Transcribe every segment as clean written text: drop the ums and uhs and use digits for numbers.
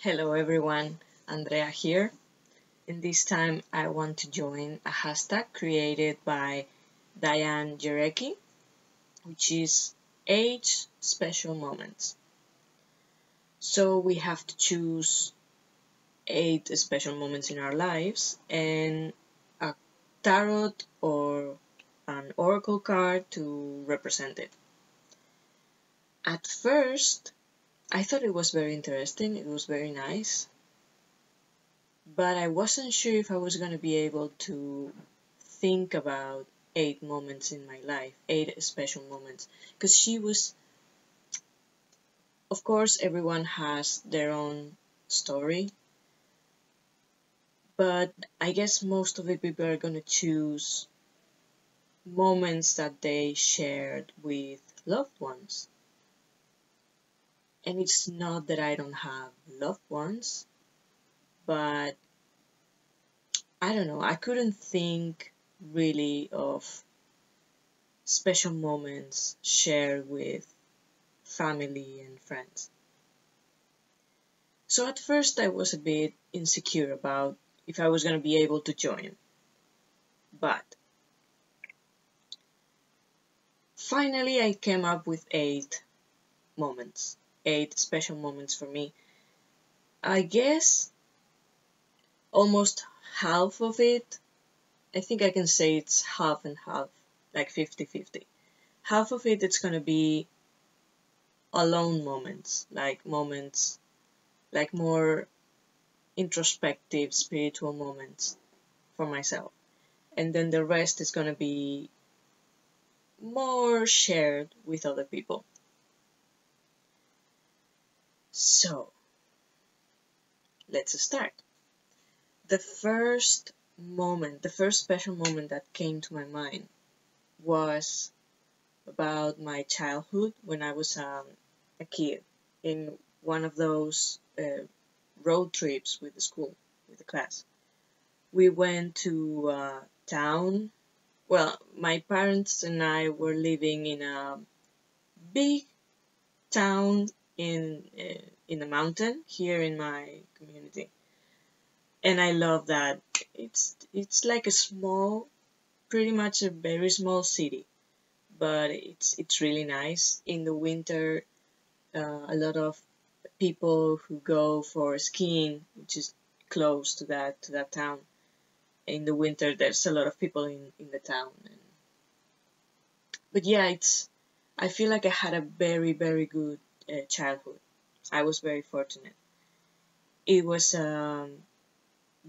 Hello everyone, Andrea here. And this time I want to join a hashtag created by Diane Jarecki, which is 8 special moments. So we have to choose 8 special moments in our lives and a tarot or an oracle card to represent it. At first, I thought it was very interesting, it was very nice. But I wasn't sure if I was going to be able to think about 8 moments in my life, 8 special moments. Because of course, everyone has their own story, but I guess most of the people are going to choose moments that they shared with loved ones. And it's not that I don't have loved ones, but I don't know, I couldn't think really of special moments shared with family and friends. So at first I was a bit insecure about if I was going to be able to join. But finally I came up with 8 moments, 8 special moments for me. I guess almost half of it, I think I can say it's half and half, like 50-50. Half of it, it's going to be alone moments, like more introspective, spiritual moments for myself. And then the rest is going to be more shared with other people. So, let's start. The first special moment that came to my mind was about my childhood when I was a kid in one of those road trips with the school, with the class. We went to a town. Well, my parents and I were living in a big town in a mountain here in my community, and I love that. It's like a small, pretty much a very small city, but it's really nice. In the winter, a lot of people who go for skiing, which is close to that town. In the winter, there's a lot of people in the town. But yeah, I feel like I had a very, very good childhood. I was very fortunate. It was a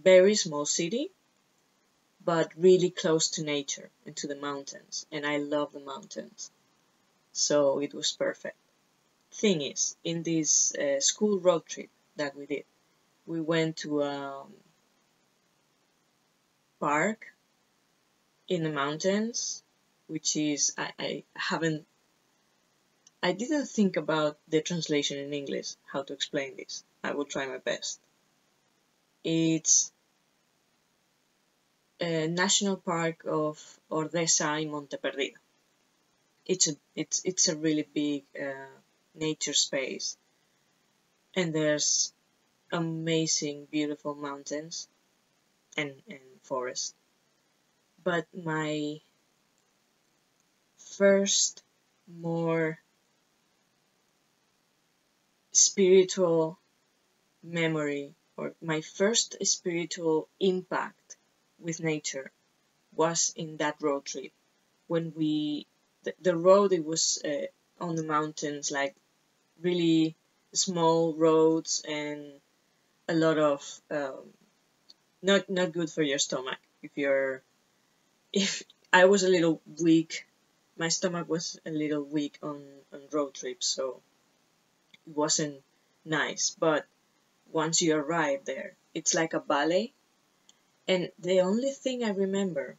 very small city, but really close to nature and to the mountains. And I love the mountains. So it was perfect. Thing is, in this school road trip that we did, we went to a park in the mountains, which is, I didn't think about the translation in English, how to explain this. I will try my best. It's a national park of Ordesa y Monte Perdido. It's a really big nature space, and there's amazing, beautiful mountains and forests. But my first more spiritual memory, or my first spiritual impact with nature, was in that road trip when the road, it was on the mountains, like really small roads and a lot of not good for your stomach. If I was a little weak, my stomach was a little weak on road trips, so it wasn't nice. But once you arrive there, it's like a ballet. And the only thing I remember,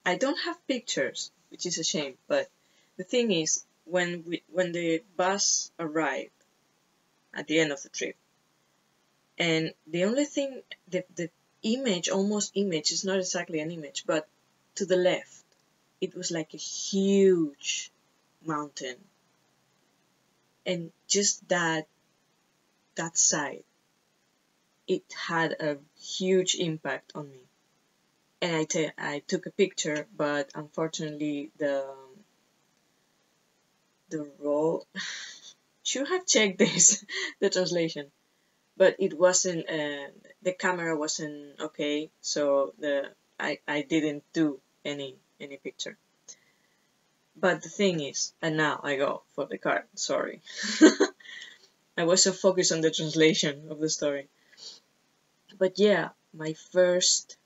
I don't have pictures, which is a shame, but the thing is, when the bus arrived at the end of the trip, and the only thing, the image, almost image, is not exactly an image, but to the left, it was like a huge mountain. And just that side, it had a huge impact on me. And I took a picture, but unfortunately the role should have checked this the translation, but it wasn't the camera wasn't okay, so I didn't do any picture. But the thing is, and now I go for the card, sorry. I was so focused on the translation of the story. But yeah, my first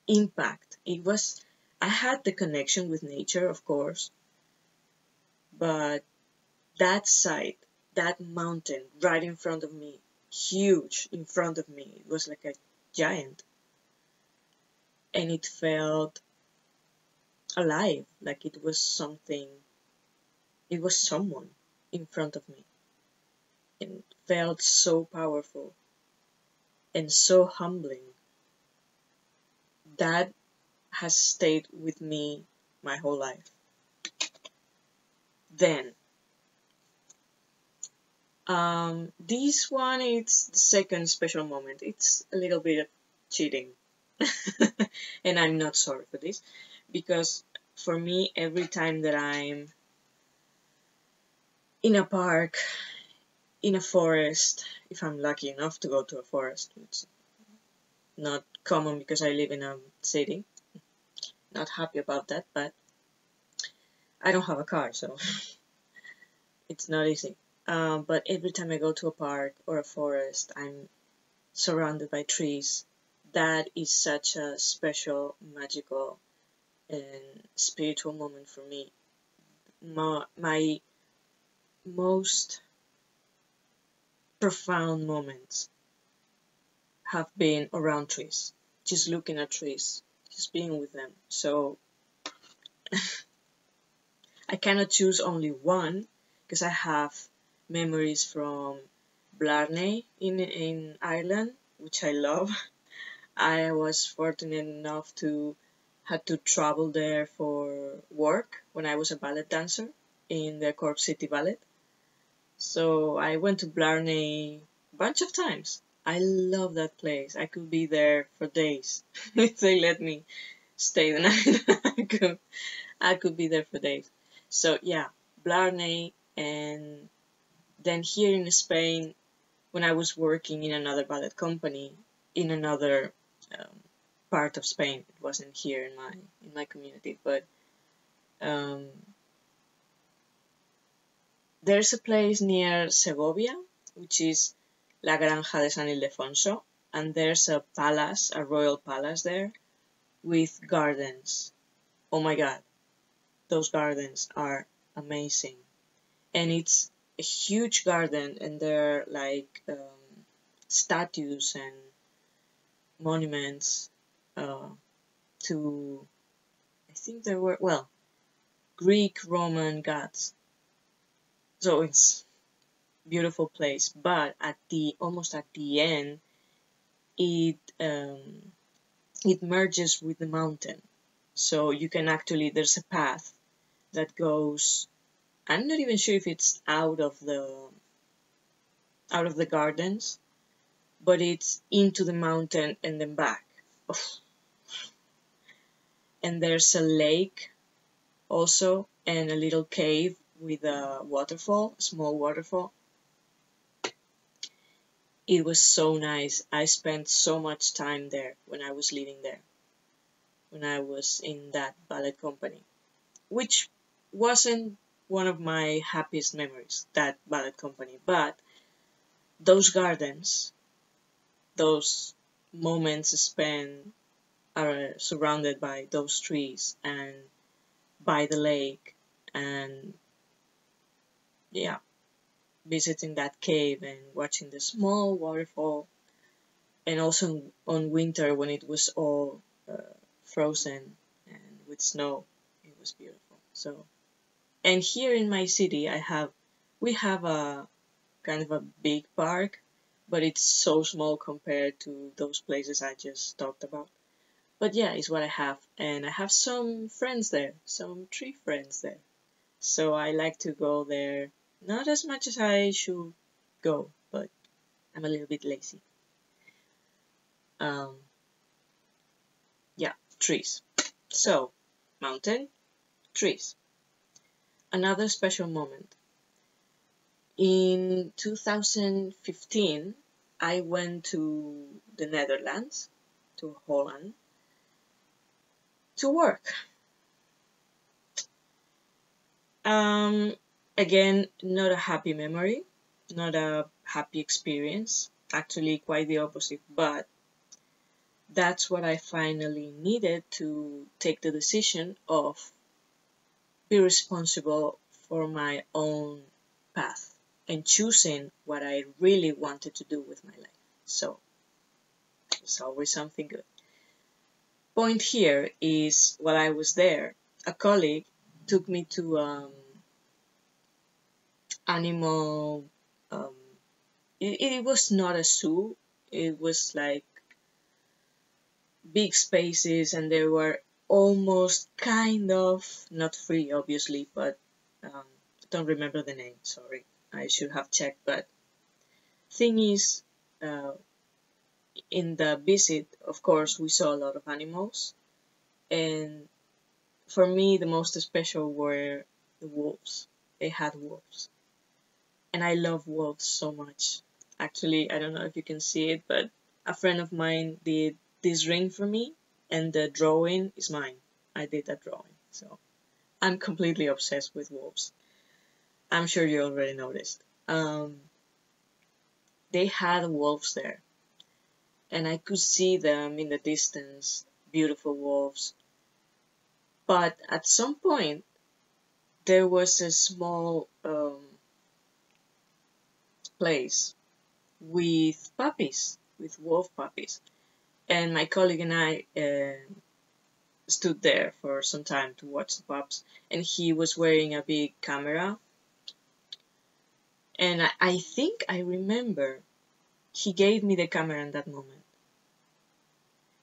impact, it was, I had the connection with nature, of course, but that sight, that mountain right in front of me, huge in front of me, it was like a giant, and it felt alive, like it was something, it was someone in front of me, and it felt so powerful and so humbling. That has stayed with me my whole life. Then this one, it's the second special moment. It's a little bit of cheating. And I'm not sorry for this, because for me, every time that I'm in a park, in a forest, if I'm lucky enough to go to a forest, which is not common because I live in a city, not happy about that, but I don't have a car, so it's not easy. But every time I go to a park or a forest, I'm surrounded by trees. That is such a special, magical, and spiritual moment for me. My most profound moments have been around trees, just looking at trees, just being with them. So I cannot choose only one, because I have memories from Blarney in Ireland, which I love. I was fortunate enough to had to travel there for work when I was a ballet dancer in the Cork City Ballet. So I went to Blarney a bunch of times. I love that place. I could be there for days if they let me stay the night. I could be there for days. So yeah, Blarney, and then here in Spain, when I was working in another ballet company in another part of Spain, it wasn't here in my community, but there's a place near Segovia, which is La Granja de San Ildefonso, and there's a palace, a royal palace there, with gardens. Oh my god, those gardens are amazing. And it's a huge garden, and there are like statues and monuments to, I think there were, well, Greek, Roman gods. So it's beautiful place, but almost at the end, it merges with the mountain. So you can actually, there's a path that goes, I'm not even sure if it's out of the gardens, but it's into the mountain and then back. And there's a lake also, and a little cave with a waterfall, a small waterfall. It was so nice. I spent so much time there when I was living there, when I was in that ballet company, which wasn't one of my happiest memories, that ballet company, but those gardens, those moments spent are surrounded by those trees and by the lake, and yeah, visiting that cave and watching the small waterfall, and also on winter when it was all frozen and with snow, it was beautiful. So, and here in my city, we have a kind of a big park, but it's so small compared to those places I just talked about. But yeah, it's what I have, and I have some friends there, some tree friends there. So I like to go there, not as much as I should go, but I'm a little bit lazy. Yeah, trees. So, mountain, trees. Another special moment. In 2015, I went to the Netherlands, to Holland, to work. Again, not a happy memory, not a happy experience, actually quite the opposite, but that's what I finally needed to take the decision of be responsible for my own path and choosing what I really wanted to do with my life. So it's always something good. Point here is while I was there, a colleague took me to animal. Um, it was not a zoo. It was like big spaces, and there were almost kind of not free, obviously, but don't remember the name. Sorry, I should have checked. But thing is, in the visit, of course, we saw a lot of animals, and for me, the most special were the wolves. They had wolves, and I love wolves so much. Actually, I don't know if you can see it, but a friend of mine did this ring for me, and the drawing is mine. I did that drawing, so I'm completely obsessed with wolves. I'm sure you already noticed. They had wolves there, and I could see them in the distance, beautiful wolves. But at some point, there was a small place with puppies, with wolf puppies. And my colleague and I stood there for some time to watch the pups. And he was wearing a big camera. And I think I remember he gave me the camera in that moment.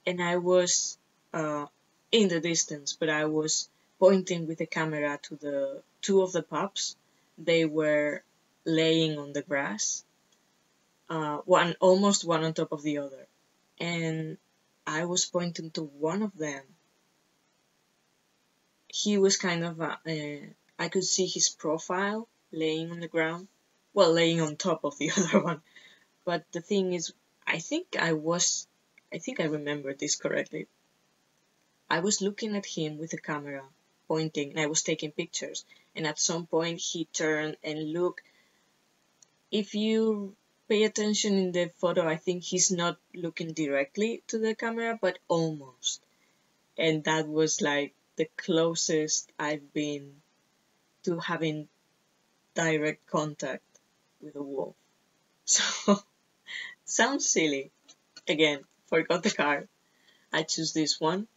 And I was in the distance, but I was pointing with the camera to the two of the pups. They were laying on the grass, almost one on top of the other. And I was pointing to one of them. He was kind of, I could see his profile laying on the ground, well, laying on top of the other one. But the thing is, I think I remember this correctly. I was looking at him with the camera, pointing, and I was taking pictures. And at some point, he turned and looked. If you pay attention in the photo, I think he's not looking directly to the camera, but almost. And that was like the closest I've been to having direct contact with a wolf. So, sounds silly. Again, forgot the card. I choose this one.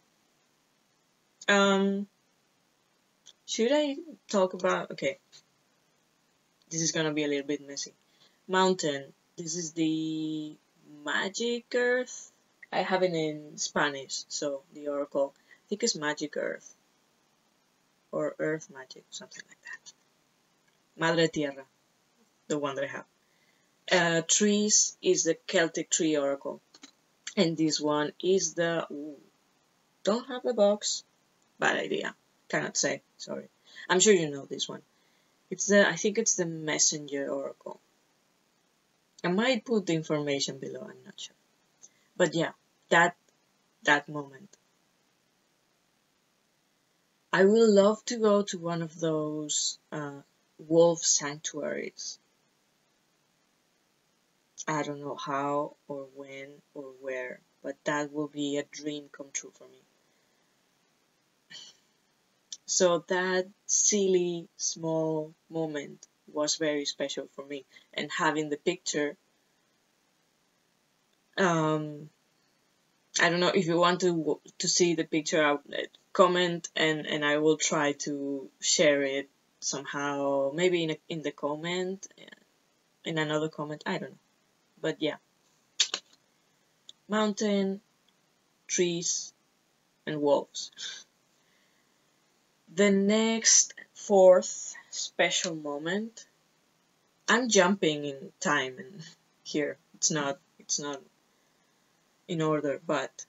Should I talk about, okay, this is gonna be a little bit messy. Mountain, this is the Magic Earth. I have it in Spanish, so the oracle, I think it's Magic Earth, or Earth Magic, something like that. Madre Tierra, the one that I have. Trees is the Celtic Tree Oracle, and this one is the, don't have the box, bad idea, cannot say, sorry. I'm sure you know this one. I think it's the Messenger Oracle. I might put the information below, I'm not sure. But yeah, that moment. I will love to go to one of those wolf sanctuaries. I don't know how or when or where, but that will be a dream come true for me. So that silly small moment was very special for me, and having the picture, I don't know if you want to see the picture, comment and I will try to share it somehow, maybe in the comment, in another comment, I don't know, but yeah, mountain, trees, and wolves. The next fourth special moment, I'm jumping in time and here, it's not in order. But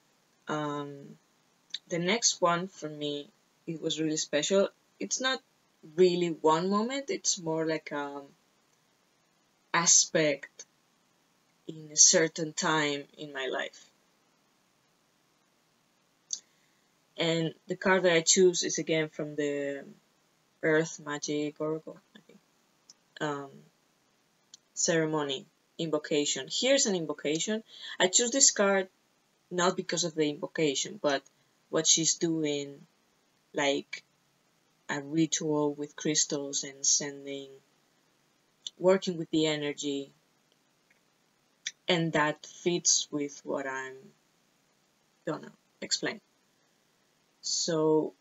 the next one for me, it was really special. It's not really one moment, it's more like aspect in a certain time in my life. And the card that I choose is again from the Earth Magic Oracle, I think. Ceremony, invocation. Here's an invocation. I choose this card not because of the invocation, but what she's doing, like a ritual with crystals and working with the energy, and that fits with what I'm gonna explain. So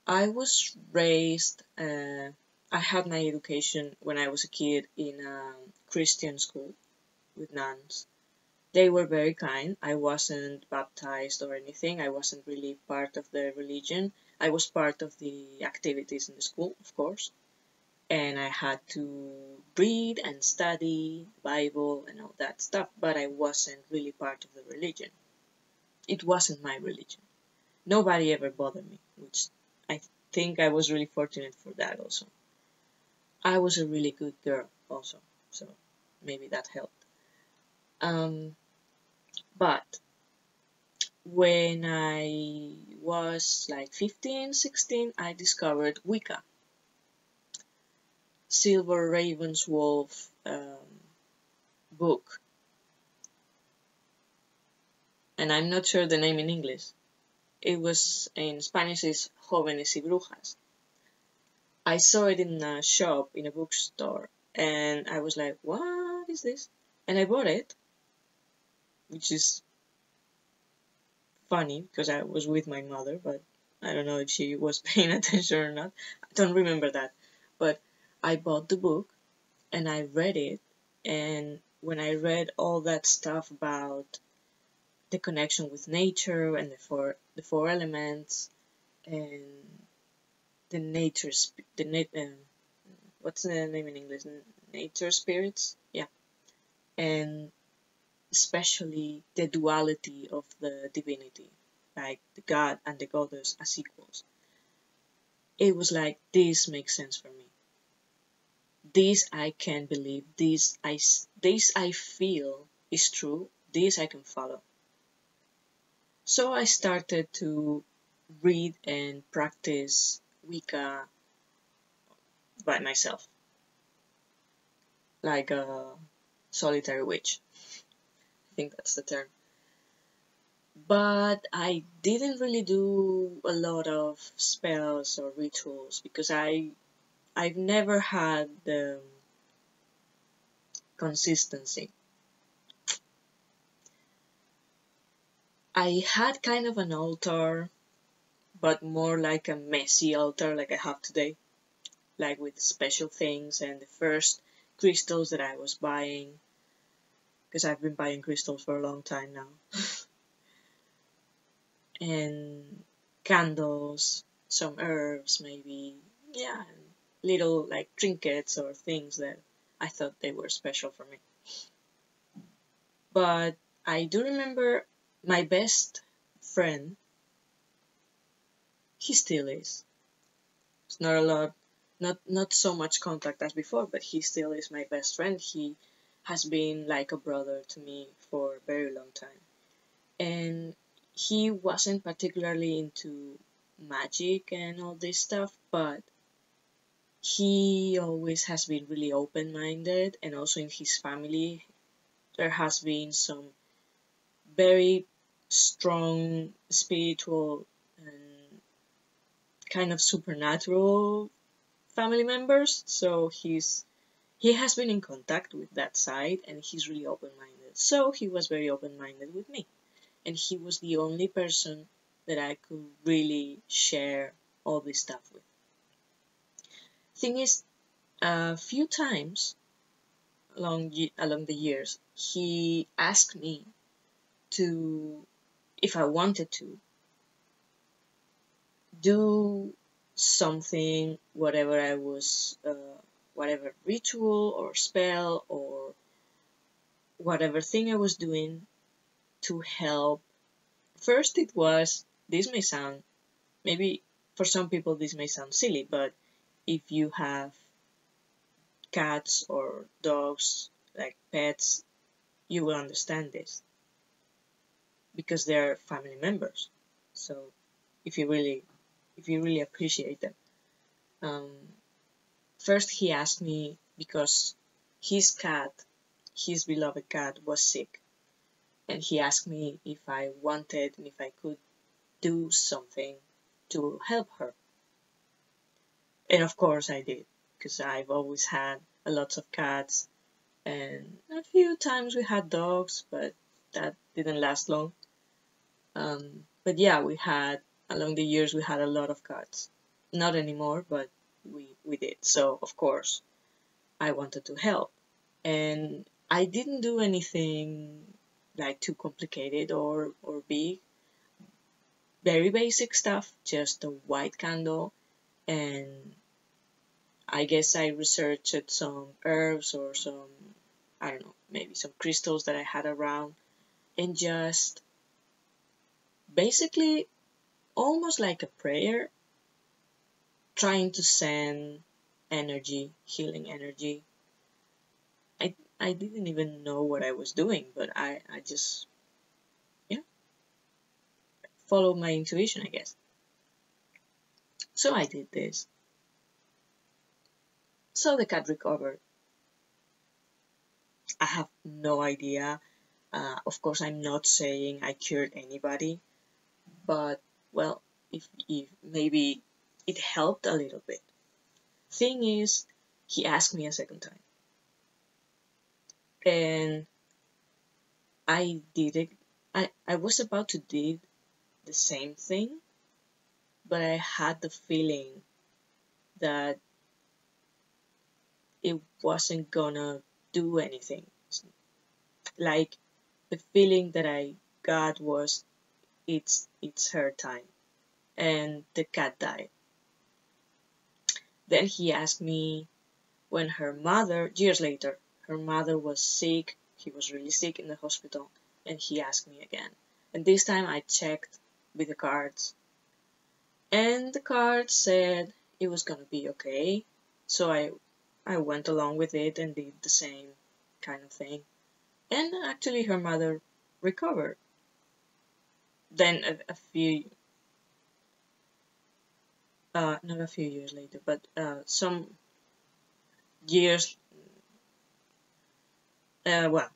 I was raised, I had my education when I was a kid in a Christian school with nuns. They were very kind. I wasn't baptized or anything. I wasn't really part of the religion. I was part of the activities in the school, of course. And I had to read and study the Bible and all that stuff, but I wasn't really part of the religion. It wasn't my religion. Nobody ever bothered me, which I think I was really fortunate for that also. I was a really good girl also, so maybe that helped. But when I was like 15, 16, I discovered Wicca. Silver Raven's Wolf book. And I'm not sure the name in English. It was, in Spanish, is Jóvenes y Brujas. I saw it in a shop, in a bookstore, and I was like, what is this? And I bought it, which is funny because I was with my mother, but I don't know if she was paying attention or not. I don't remember that. But I bought the book and I read it, and when I read all that stuff about the connection with nature and the four elements and the nature what's the name in English? Nature spirits, yeah, and especially the duality of the divinity, like the god and the goddess as equals. It was like, this makes sense for me. This I can believe. This I feel is true. This I can follow. So I started to read and practice Wicca by myself, like a solitary witch. I think that's the term. But I didn't really do a lot of spells or rituals because I've never had the consistency. I had kind of an altar, but more like a messy altar like I have today, like with special things and the first crystals that I was buying, because I've been buying crystals for a long time now. And candles, some herbs maybe, yeah, and little like trinkets or things that I thought they were special for me. But I do remember my best friend, he still is. It's not a lot, not so much contact as before, but he still is my best friend. He has been like a brother to me for a very long time. And he wasn't particularly into magic and all this stuff, but he always has been really open-minded, and also in his family there has been some very strong spiritual and kind of supernatural family members, so he has been in contact with that side, and he's really open-minded. So he was very open-minded with me, and he was the only person that I could really share all this stuff with. Thing is, a few times along the years, he asked me to, if I wanted to, do something, whatever I was, whatever ritual or spell or whatever thing I was doing to help. First, it was, this may sound, maybe for some people this may sound silly, but if you have cats or dogs, like pets, you will understand this because they're family members. So if you really appreciate them. Um, First, he asked me because his cat, his beloved cat, was sick, and he asked me if I wanted and if I could do something to help her. And of course I did, because I've always had a lot of cats, and a few times we had dogs, but that didn't last long. But yeah, along the years, we had a lot of cats. Not anymore, but we did. So, of course, I wanted to help. And I didn't do anything like too complicated or big. Very basic stuff, just a white candle, and I guess I researched some herbs or some, I don't know, maybe some crystals that I had around, and just basically almost like a prayer, trying to send energy, healing energy. I didn't even know what I was doing, but I just, yeah, followed my intuition, I guess. So I did this. So the cat recovered. I have no idea. Of course, I'm not saying I cured anybody, but well, if maybe it helped a little bit. Thing is, he asked me a second time, and I did it. I was about to do the same thing, but I had the feeling that it wasn't gonna do anything. Like, the feeling that I got was, it's her time, and the cat died. Then he asked me when her mother, years later, her mother was sick. He was really sick in the hospital, and he asked me again. And this time I checked with the cards, and the card said it was gonna be okay. So I went along with it and did the same kind of thing. And actually, her mother recovered. Then a few, not a few years later, but some years, well,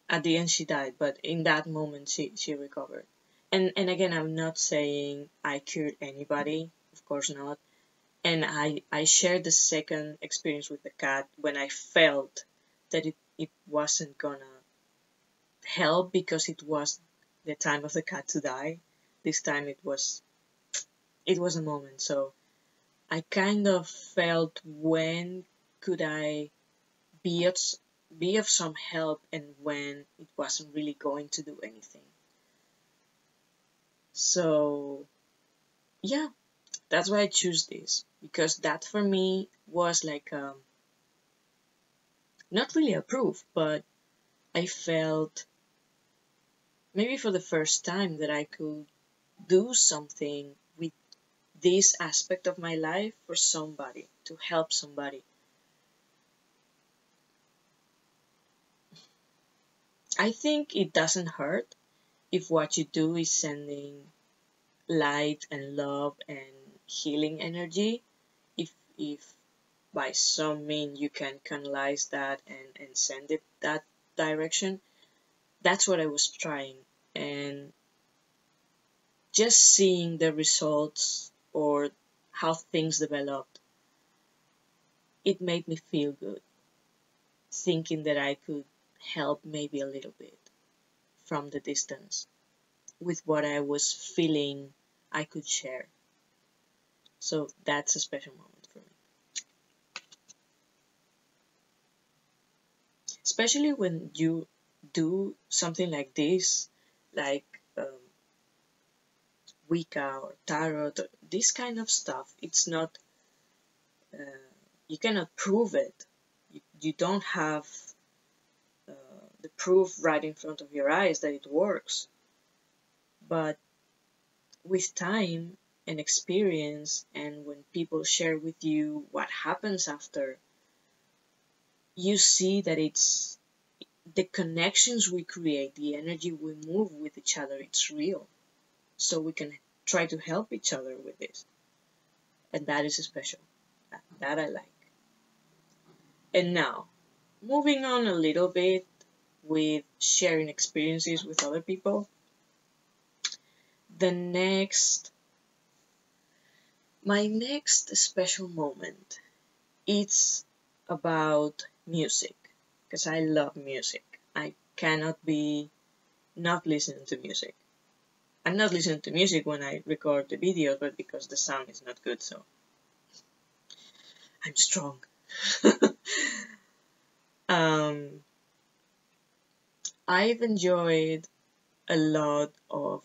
at the end she died, but in that moment she recovered. And again, I'm not saying I cured anybody, of course not. And I shared the second experience with the cat when I felt that it wasn't gonna help because it was the time of the cat to die. This time it was a moment. So I kind of felt, when could I be of, be of some help, and when it wasn't really going to do anything. So yeah, that's why I choose this, because that for me was like, not really a proof, but I felt maybe for the first time that I could do something with this aspect of my life for somebody, to help somebody. I think it doesn't hurt if what you do is sending light and love and healing energy. If by some means you can canalize that and send it that direction, that's what I was trying. And just seeing the results, or how things developed, it made me feel good, thinking that I could help maybe a little bit from the distance with what I was feeling I could share. So that's a special moment for me. Especially when you do something like this, like Wicca or Tarot, this kind of stuff. It's not, you cannot prove it. You don't have the proof right in front of your eyes that it works. But with time and experience, and when people share with you what happens after, you see that it's the connections we create, the energy we move with each other, it's real. So we can try to help each other with this. And that is special. That I like. And now, moving on a little bit with sharing experiences with other people. My next special moment, it's about music, because I love music. I cannot be not listening to music. I'm not listening to music when I record the video, but because the sound is not good, so I'm strong. I've enjoyed a lot of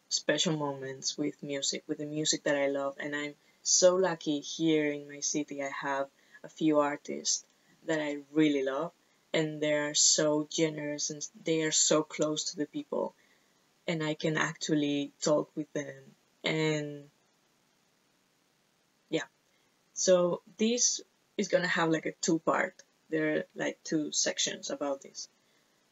special moments with music, with the music that I love, and I'm so lucky here in my city. I have a few artists that I really love, and they are so generous and they are so close to the people, and I can actually talk with them. And yeah, so this is gonna have like a two-part. There are like two sections about this.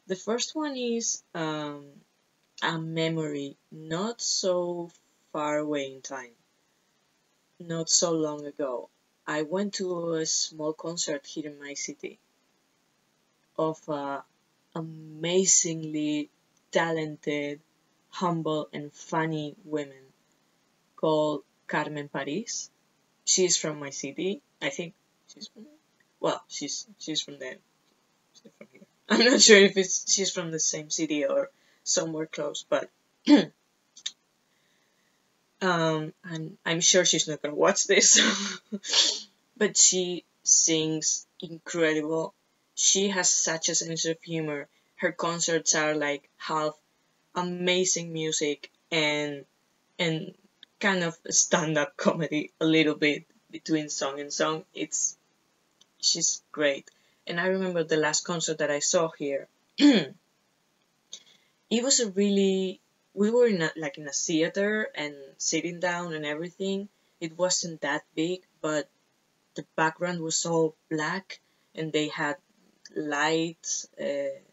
The first one is a memory not so far away in time, not so long ago. I went to a small concert here in my city of a amazingly talented, humble, and funny woman called Carmen Paris. She's from my city. I think she's from, well, she's from the she's from here. I'm not sure if she's from the same city or somewhere close, but and I'm sure she's not gonna watch this. But she sings incredible. She has such a sense of humor. Her concerts are like half amazing music and kind of stand-up comedy a little bit between song and song. She's great. And I remember the last concert that I saw here. It was a really, we were in a theater and sitting down and everything. It wasn't that big, but the background was all black and they had lights, different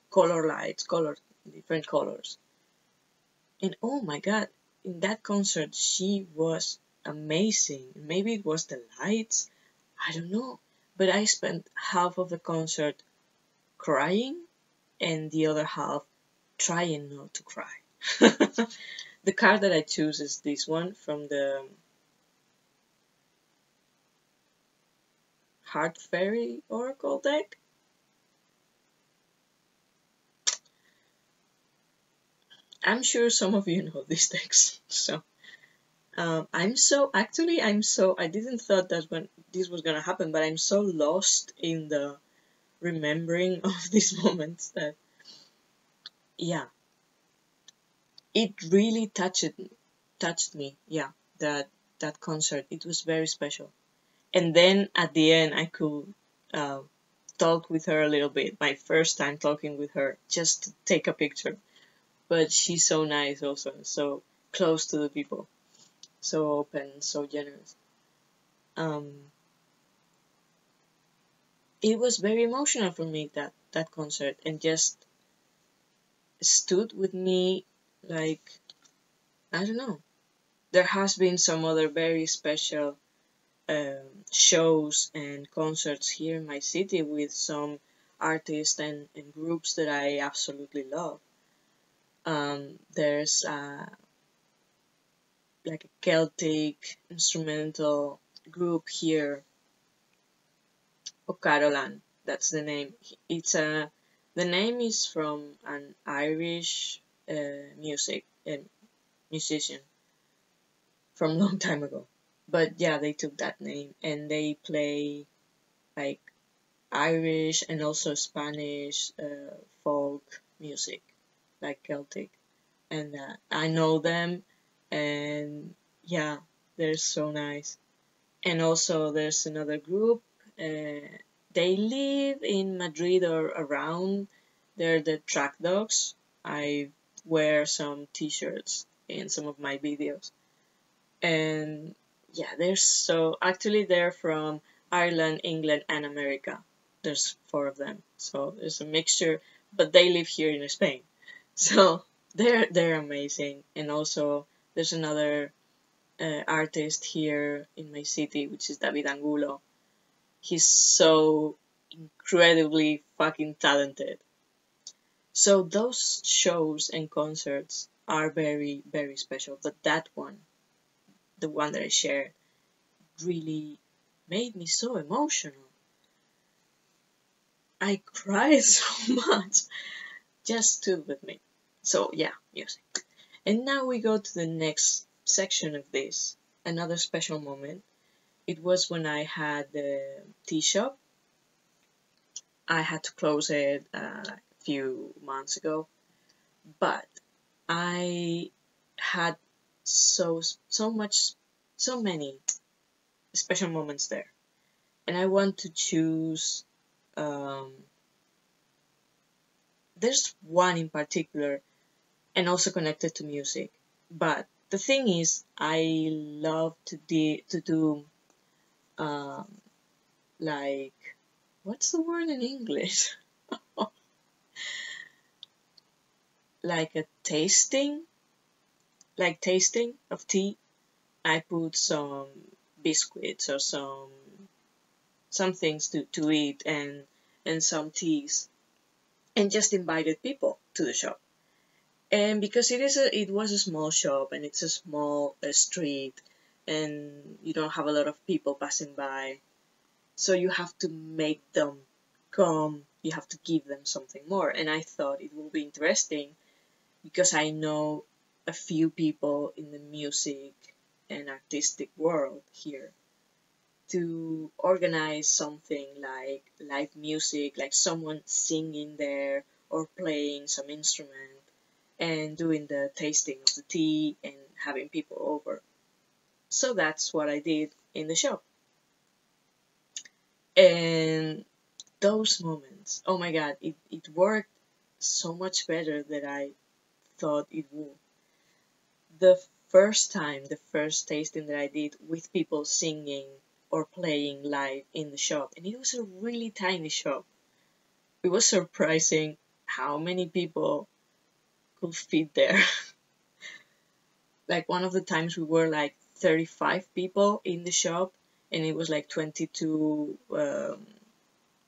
colors. And oh my god, in that concert she was amazing. Maybe it was the lights, I don't know. But I spent half of the concert crying and the other half trying not to cry. The card that I choose is this one from the Heart Fairy Oracle deck. I'm sure some of you know these decks, so I'm so I didn't thought that when this was gonna happen, but I'm so lost in the remembering of these moments that yeah, it really touched me. Yeah, that concert, it was very special. And then at the end, I could talk with her a little bit. My first time talking with her, just to take a picture. But she's so nice also, so close to the people, so open, so generous. It was very emotional for me, that concert, and just stood with me like, I don't know. There has been some other very special shows and concerts here in my city with some artists and groups that I absolutely love. There's like a Celtic instrumental group here, Ocarolan, that's the name. The name is from an Irish musician from a long time ago. But yeah, they took that name and they play like Irish and also Spanish folk music, like Celtic. And I know them, and yeah, they're so nice. And also there's another group. They live in Madrid or around. They're the track dogs. I wear some t-shirts in some of my videos. And yeah, they're from Ireland, England, and America. There's 4 of them. So there's a mixture, but they live here in Spain. So they're amazing. And also there's another artist here in my city, which is David Angulo. He's so incredibly fucking talented. So those shows and concerts are very, very special. But that one, the one that I shared, really made me so emotional. I cried so much. Just stood with me. So yeah, music. And now we go to the next section of this. Another special moment. It was when I had the tea shop. I had to close it a few months ago, but I had so many special moments there, and I want to choose. There's one in particular, and also connected to music. But the thing is, I love to do um, like, what's the word in English? Like a tasting, like tasting of tea. I put some biscuits or some things to eat and some teas, and just invited people to the shop. And because it was a small shop and it's a small street, and you don't have a lot of people passing by, so you have to make them come. You have to give them something more. And I thought it will be interesting because I know a few people in the music and artistic world here to organize something like live music, like someone singing there or playing some instrument and doing the tasting of the tea and having people over. So that's what I did in the shop. And those moments, oh my god, it worked so much better than I thought it would. The the first tasting that I did with people singing or playing live in the shop, and it was a really tiny shop. It was surprising how many people could fit there. Like one of the times we were like 35 people in the shop, and it was like 22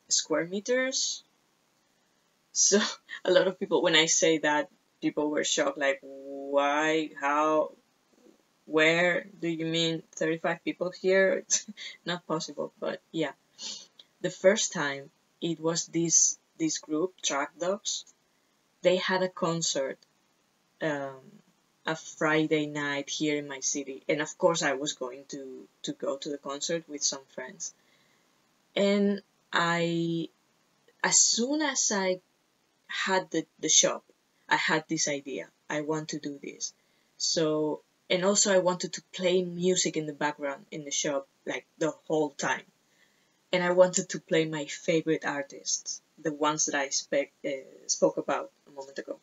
square meters. So a lot of people, when I say that, people were shocked, like, why, how, where do you mean 35 people here? It's not possible. But yeah, the first time it was this group, Track Dogs. They had a concert um, a Friday night here in my city, and of course I was going to go to the concert with some friends. And I, as soon as I had the shop, I had this idea. I want to do this. So, and also I wanted to play music in the background in the shop, like the whole time. And I wanted to play my favorite artists, the ones that I spoke about a moment ago.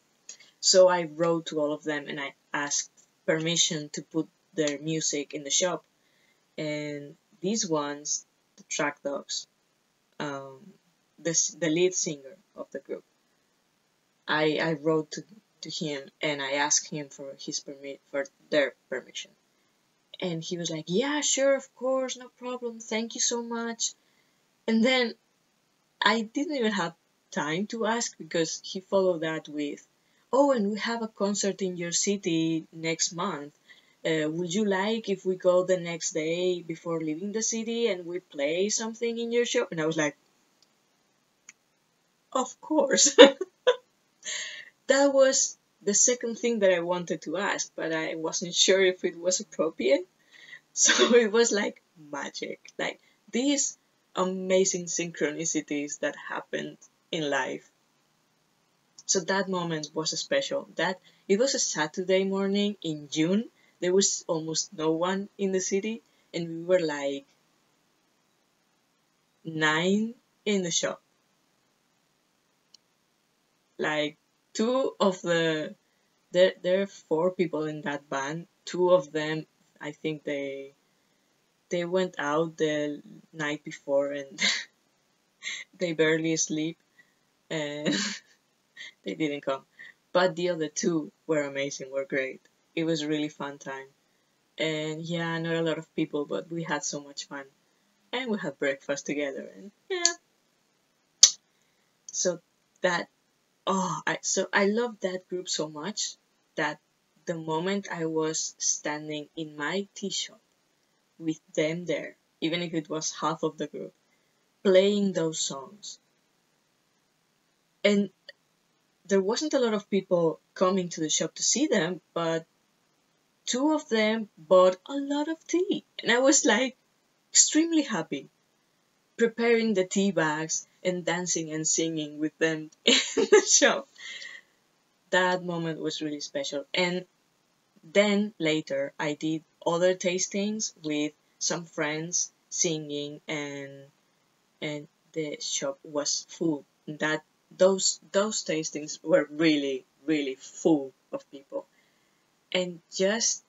So I wrote to all of them and I asked permission to put their music in the shop. And these ones, the Track Dogs, the lead singer of the group, I wrote to him and I asked him for their permission. And he was like, yeah, sure, of course, no problem, thank you so much. And then I didn't even have time to ask because he followed that with, oh, and we have a concert in your city next month. Would you like if we go the next day before leaving the city and we play something in your shop? And I was like, of course. That was the second thing that I wanted to ask, but I wasn't sure if it was appropriate. So it was like magic. Like these amazing synchronicities that happened in life. So that moment was special. That it was a Saturday morning in June. There was almost no one in the city, and we were like 9 in the shop. Like there are 4 people in that band. 2 of them, I think they went out the night before and they barely sleep and they didn't come. But the other 2 were amazing, were great. It was a really fun time. And yeah, not a lot of people, but we had so much fun. And we had breakfast together and yeah. So that I love that group so much that the moment I was standing in my tea shop with them there, even if it was half of the group, playing those songs, and there wasn't a lot of people coming to the shop to see them, but 2 of them bought a lot of tea, and I was like extremely happy, preparing the tea bags and dancing and singing with them in the shop. That moment was really special. And then later I did other tastings with some friends singing, and the shop was full. That those tastings were really really full of people, and just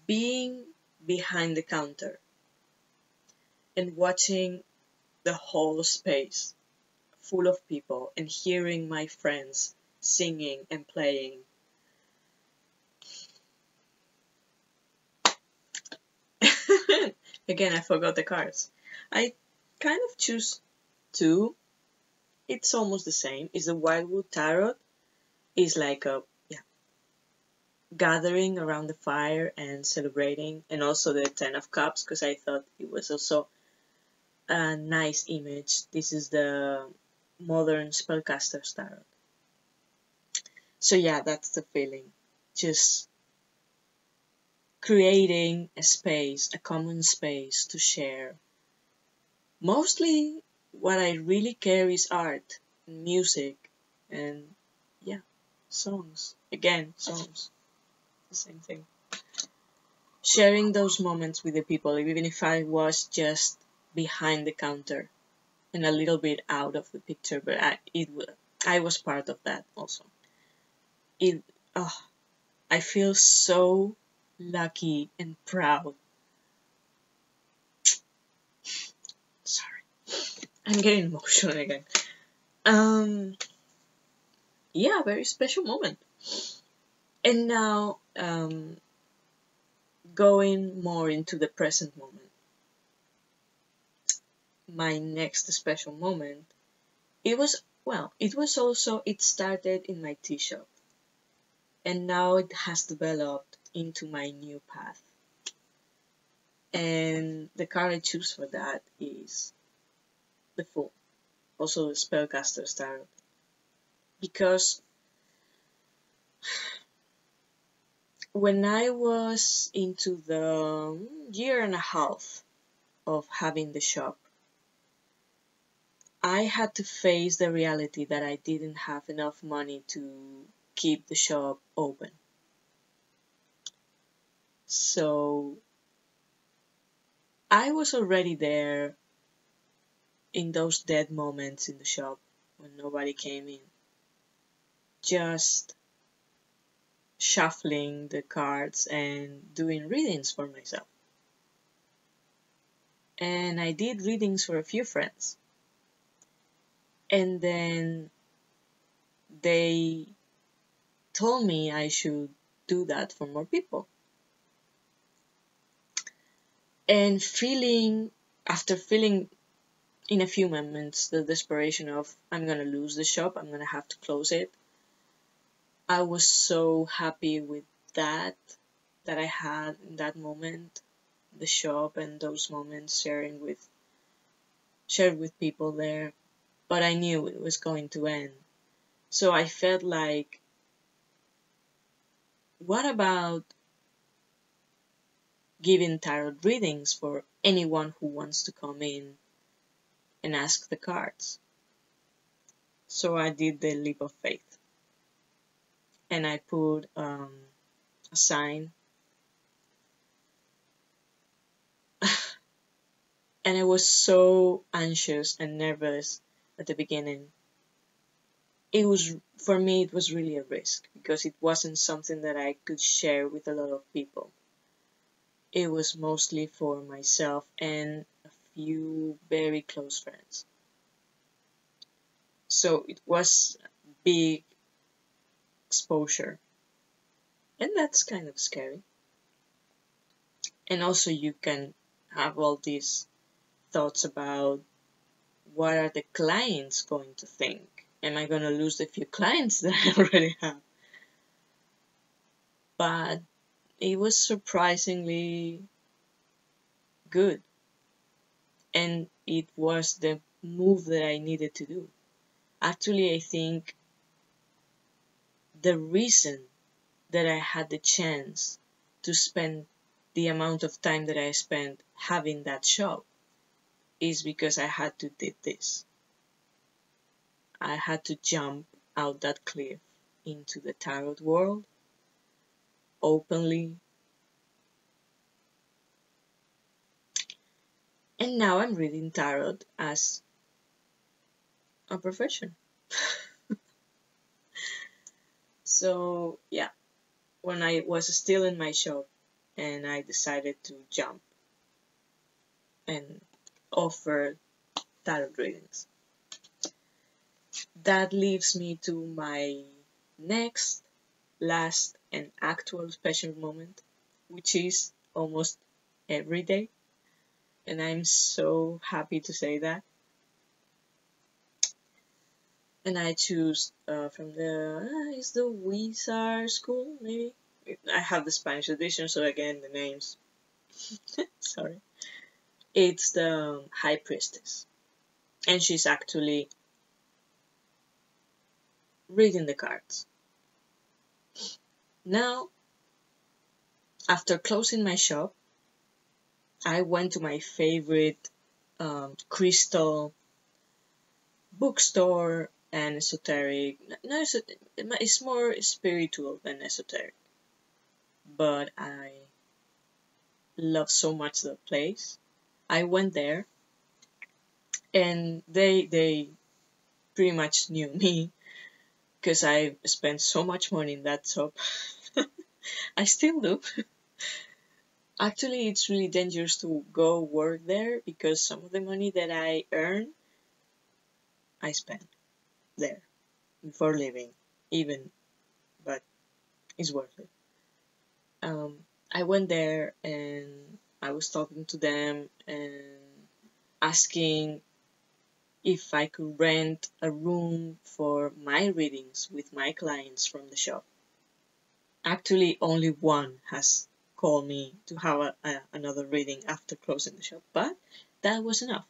being behind the counter and watching the whole space full of people and hearing my friends singing and playing. Again, I forgot the cards. I kind of choose 2. It's almost the same. It's the Wildwood Tarot. It's like a gathering around the fire and celebrating, and also the 10 of Cups, because I thought it was also a nice image. This is the modern spellcaster's tarot. So yeah, that's the feeling. Just creating a space, a common space to share. Mostly what I really care is art, and music, and yeah, songs. Again, songs. The same thing. Sharing those moments with the people, even if I was just behind the counter and a little bit out of the picture, but I was part of that also. It, oh, I feel so lucky and proud. Sorry, I'm getting emotional again. Yeah, very special moment. And now, going more into the present moment. My next special moment, it started in my tea shop, and now it has developed into my new path. And the card I choose for that is the Fool, also the Spellcaster's Tarot, because when I was into the year and a half of having the shop, I had to face the reality that I didn't have enough money to keep the shop open. So I was already there in those dead moments in the shop when nobody came in, just shuffling the cards and doing readings for myself. And I did readings for a few friends. And then they told me I should do that for more people. And after feeling in a few moments the desperation of I'm gonna lose the shop, I'm gonna have to close it, I was so happy with that I had in that moment, the shop and those moments shared with people there. But I knew it was going to end. So I felt like, what about giving tarot readings for anyone who wants to come in and ask the cards? So I did the leap of faith. And I put a sign. And I was so anxious and nervous at the beginning. it was, for me, it was really a risk because it wasn't something that I could share with a lot of people. It was mostly for myself and a few very close friends. So it was big exposure, and that's kind of scary. And also you can have all these thoughts about what are the clients going to think? Am I going to lose the few clients that I already have? But it was surprisingly good, and it was the move that I needed to do. Actually, I think the reason that I had the chance to spend the amount of time that I spent having that shop is because I had to do this. I had to jump out that cliff into the tarot world openly, and now I'm reading tarot as a profession. So yeah, when I was still in my shop and I decided to jump and offer tarot readings. That leaves me to my next, last, and actual special moment, which is almost every day. And I'm so happy to say that. And I choose from the, is the Wizard School, maybe? I have the Spanish edition, so again, the names. Sorry. It's the High Priestess. And she's actually reading the cards. Now, after closing my shop, I went to my favorite crystal bookstore and esoteric. No, it's more spiritual than esoteric. But I love so much the place. I went there, and they pretty much knew me because I spent so much money in that shop. I still do. Actually, it's really dangerous to go work there because some of the money that I earn, I spend there before leaving, even, but it's worth it. I went there and I was talking to them and asking if I could rent a room for my readings with my clients from the shop. Actually, only one has called me to have another reading after closing the shop, but that was enough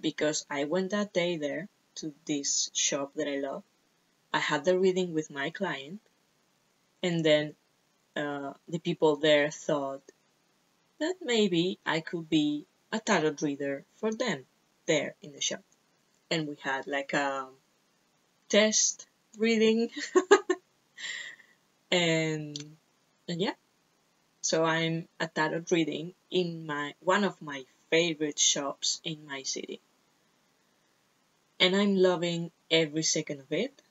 because I went that day there to this shop that I love. I had the reading with my client, and then the people there thought that maybe I could be a tarot reader for them there in the shop. And we had like a test reading and yeah, so I'm a tarot reading in one of my favorite shops in my city, and I'm loving every second of it.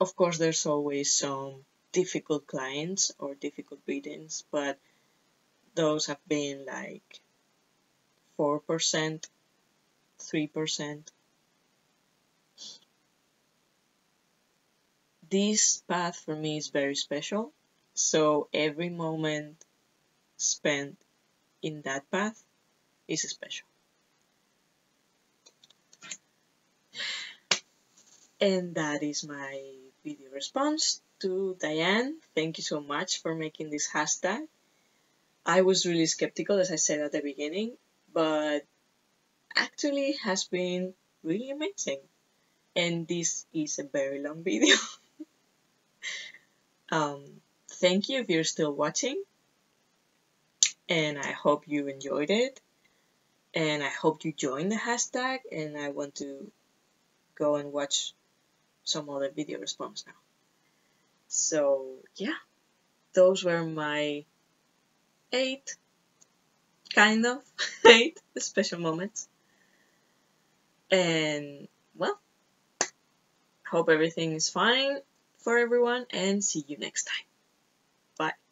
Of course, there's always some difficult clients or difficult readings, but those have been like 4%, 3%. This path for me is very special, so every moment spent in that path is special. And that is my video response to Diane. Thank you so much for making this hashtag. I was really skeptical, as I said at the beginning, but actually has been really amazing. And this is a very long video. Thank you if you're still watching, and I hope you enjoyed it, and I hope you join the hashtag, and I want to go and watch some other video response now. So yeah, those were my 8 special moments. And, well, hope everything is fine for everyone, and see you next time. Bye.